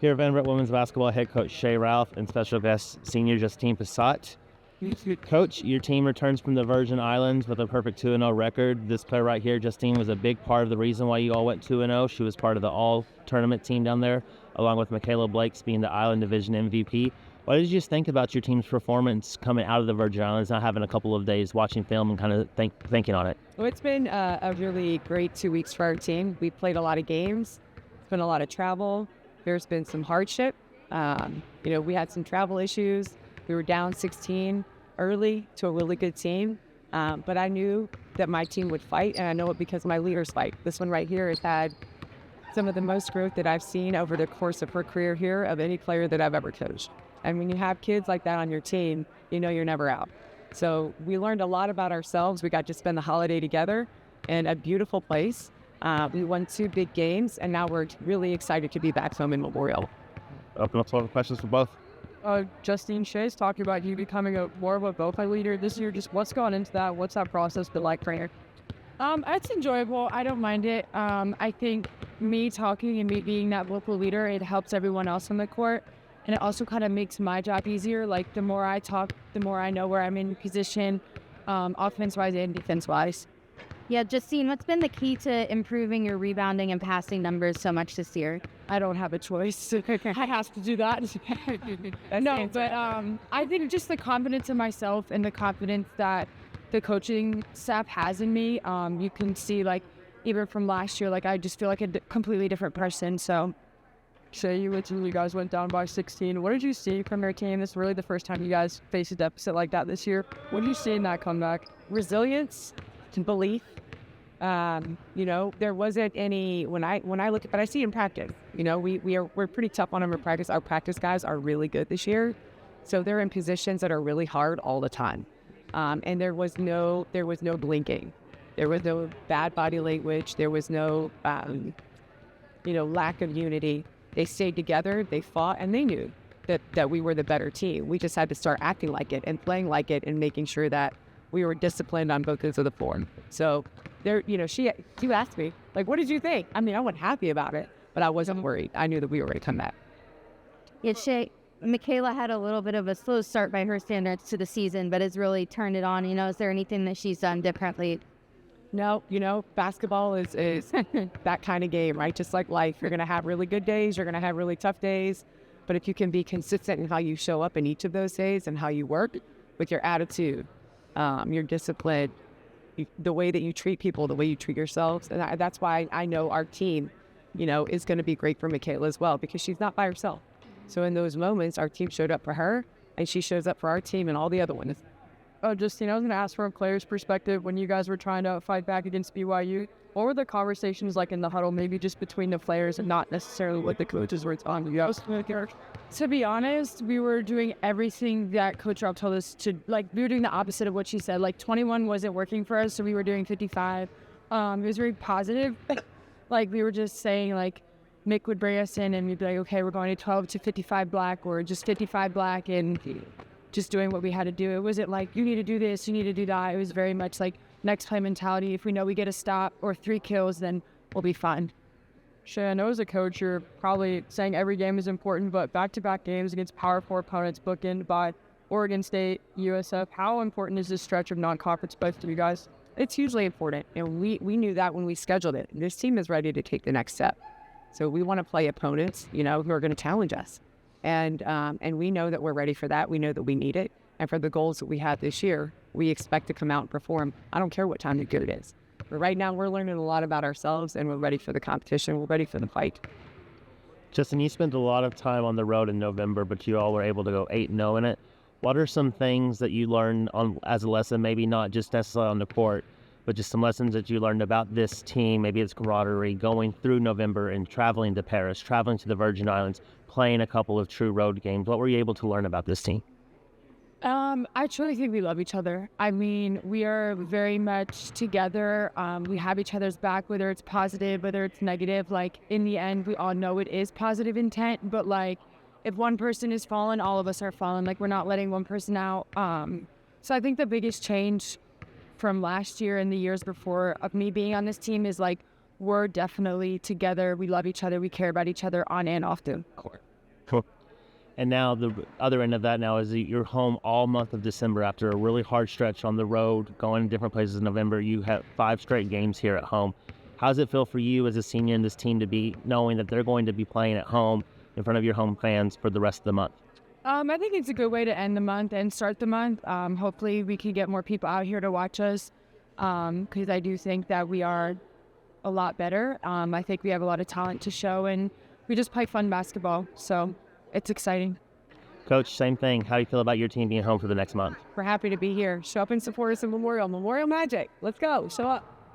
Here, Vanderbilt women's basketball head coach Shea Ralph and special guest senior Justine Pissott. Coach, your team returns from the Virgin Islands with a perfect 2-0 record. This player right here, Justine, was a big part of the reason why you all went 2-0. She was part of the all-tournament team down there, along with Michaela Blakes being the Island Division MVP. What did you just think about your team's performance coming out of the Virgin Islands, not having a couple of days watching film and kind of thinking on it? Well, it's been a really great 2 weeks for our team. We played a lot of games. It's been a lot of travel. There's been some hardship. We had some travel issues. We were down 16 early to a really good team. But I knew that my team would fight, and I know it because my leaders fight. This one right here has had some of the most growth that I've seen over the course of her career here of any player that I've ever coached. And when you have kids like that on your team, you know you're never out. So we learned a lot about ourselves. We got to spend the holiday together in a beautiful place. We won 2 big games, and now we're really excited to be back home in Memorial. Open up some questions for both. Justine, Shea's talking about you becoming more of a Bofa leader this year. Just what's gone into that? What's that process been like for you? It's enjoyable. I don't mind it. I think me talking and me being that vocal leader, it helps everyone else on the court. And it also kind of makes my job easier. Like, the more I talk, the more I know where I'm in position, offense-wise and defense-wise. Yeah, Justine, what's been the key to improving your rebounding and passing numbers so much this year? I don't have a choice. I have to do that. No, but I think just the confidence in myself and the confidence that the coaching staff has in me. You can see, like, even from last year, like, I just feel like a completely different person. So, Shea, you guys went down by 16. What did you see from your team? This is really the first time you guys faced a deficit like that this year. What did you see in that comeback? Resilience and belief. There wasn't any when I look at, but I see in practice. We're pretty tough on them in practice. Our practice guys are really good this year, so they're in positions that are really hard all the time. And there was no blinking. There was no bad body language. There was no lack of unity. They stayed together. They fought, and they knew that we were the better team. We just had to start acting like it and playing like it and making sure that we were disciplined on both ends of the floor. So she asked me, like, what did you think? I mean, I wasn't happy about it, but I wasn't worried. I knew that we were going to come back. Yeah, Shea, Michaela had a little bit of a slow start by her standards to the season, but has really turned it on. Is there anything that she's done differently? No, basketball is that kind of game, right? Just like life, you're going to have really good days, you're going to have really tough days, but if you can be consistent in how you show up in each of those days and how you work with your attitude, your discipline, the way that you treat people, the way you treat yourselves, and that's why I know our team, is going to be great for Michaela as well, because she's not by herself. So in those moments, our team showed up for her, and she shows up for our team and all the other ones. Justine, I was going to ask from a player's perspective, when you guys were trying to fight back against BYU, what were the conversations like in the huddle, maybe just between the players and not necessarily what the coaches were telling you guys? to be honest, we were doing everything that Coach Ralph told us to. Like, we were doing the opposite of what she said. Like, 21 wasn't working for us, so we were doing 55. It was very positive. Like, we were just saying, like, Mick would bring us in and we'd be like, okay, we're going to 12 to 55 black or just 55 black, and just doing what we had to do. It wasn't like, you need to do this, you need to do that. It was very much like next play mentality. If we know we get a stop or 3 kills, then we'll be fine. Shea, I know as a coach, you're probably saying every game is important, but back-to-back games against Power 4 opponents bookended by Oregon State, USF, how important is this stretch of non-conference play to you guys? It's hugely important, and we knew that when we scheduled it. This team is ready to take the next step. So we want to play opponents, who are going to challenge us. And we know that we're ready for that. We know that we need it. And for the goals that we have this year, we expect to come out and perform. I don't care what time of year it is. But right now, we're learning a lot about ourselves, and we're ready for the competition. We're ready for the fight. Justin, you spent a lot of time on the road in November, but you all were able to go 8-0 in it. What are some things that you learned as a lesson, maybe not just necessarily on the court, but just some lessons that you learned about this team, maybe its camaraderie, going through November and traveling to Paris, traveling to the Virgin Islands, playing a couple of true road games? What were you able to learn about this team? I truly think we love each other. I mean, we are very much together. We have each other's back, whether it's positive, whether it's negative. Like, in the end, we all know it is positive intent, but like, if one person is fallen, all of us are fallen. Like, we're not letting one person out. So I think the biggest change from last year and the years before of me being on this team is like, we're definitely together. We love each other. We care about each other on and off the court. Cool. And now the other end of that now is that you're home all month of December after a really hard stretch on the road, going to different places in November. You have 5 straight games here at home. How does it feel for you as a senior in this team to be knowing that they're going to be playing at home in front of your home fans for the rest of the month? I think it's a good way to end the month and start the month. Hopefully we can get more people out here to watch us because I do think that we are a lot better. I think we have a lot of talent to show, and we just play fun basketball, so it's exciting. Coach, same thing. How do you feel about your team being home for the next month? We're happy to be here. Show up and support us in Memorial Magic. Let's go. Show up.